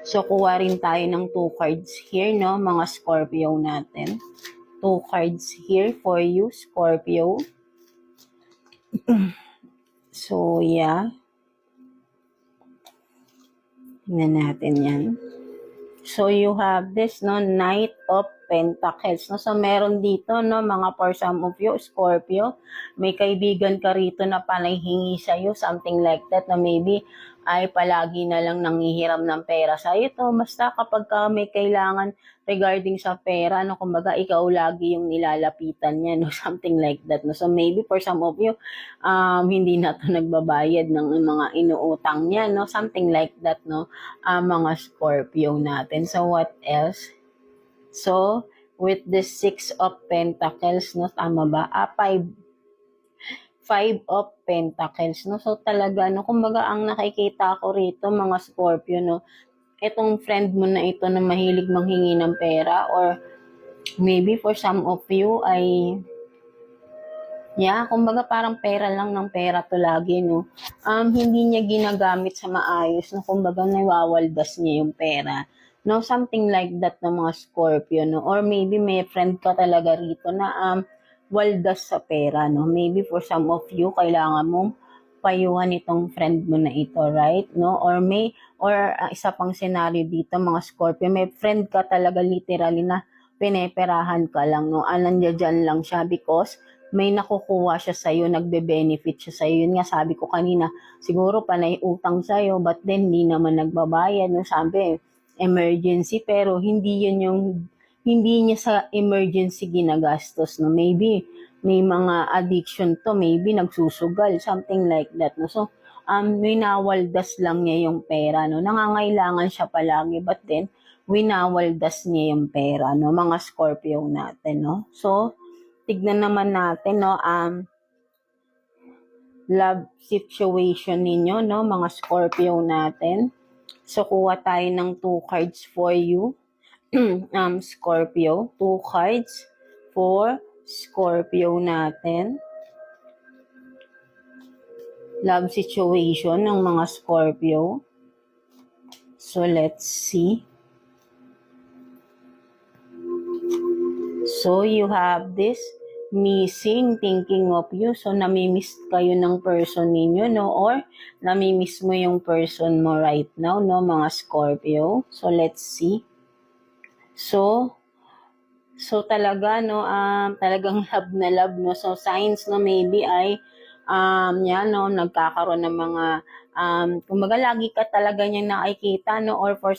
So, kuha rin tayo ng 2 cards here, no, mga Scorpio natin. 2 cards here for you, Scorpio. So, yeah. Tingnan natin yan. So, you have this, no, Knight of Pentacles. No? So, meron dito, no, mga for some of you, Scorpio, may kaibigan ka rito na panahingi sa'yo, something like that, na maybe ay palagi na lang nanghihiram ng pera sa'yo. To, basta kapag ka may kailangan regarding sa pera, no, kumbaga, ikaw lagi yung nilalapitan niya, no, something like that. No? So, maybe for some of you, hindi na to nagbabayad ng mga inuutang niya, no, something like that, no, mga Scorpio natin. So, what else? So, with the 6 of Pentacles, no, tama ba? 5 of Pentacles, no? So, talaga, no, kumbaga, ang nakikita ko rito, mga Scorpio, no, itong friend mo na ito na mahilig manghingi ng pera, or maybe for some of you ay, yeah, kumbaga parang pera lang ng pera to lagi, no? Hindi niya ginagamit sa maayos, no? Kumbaga nawawaldas niya yung pera. No, something like that ng mga Scorpio, no? Or maybe may friend ka talaga rito na waldas sa pera, no? Maybe for some of you, kailangan mong payuhan itong friend mo na ito, right? No? Or isa pang scenario dito, mga Scorpio, may friend ka talaga literally na pineperahan ka lang, no? Nandiyan lang siya because may nakukuha siya sa'yo, nagbe-benefit siya sa'yo. Yun nga, sabi ko kanina, siguro panay utang sa'yo, but then hindi naman nagbabayad, no? Sabi, emergency, pero hindi niya sa emergency ginagastos, no? Maybe may mga addiction to, maybe nagsusugal, something like that, no? So, winawaldas lang niya yung pera, no? Nangangailangan siya palagi, but then winawaldas niya yung pera, no? Mga Scorpio natin, no? So, tignan naman natin, no, love situation ninyo, no, mga Scorpio natin. So, kuha tayo ng 2 cards for you, Scorpio. 2 cards for Scorpio natin. Love situation ng mga Scorpio. So, let's see. So, you have this missing, thinking of you. So, namimiss kayo ng person ninyo, no? Or, namimiss mo yung person mo right now, no, mga Scorpio. So, let's see. So talaga, no, talagang love na love, no? So, signs na maybe ay, yan, no, nagkakaroon ng mga, kumbaga lagi ka talaga niyang nakikita, no, or for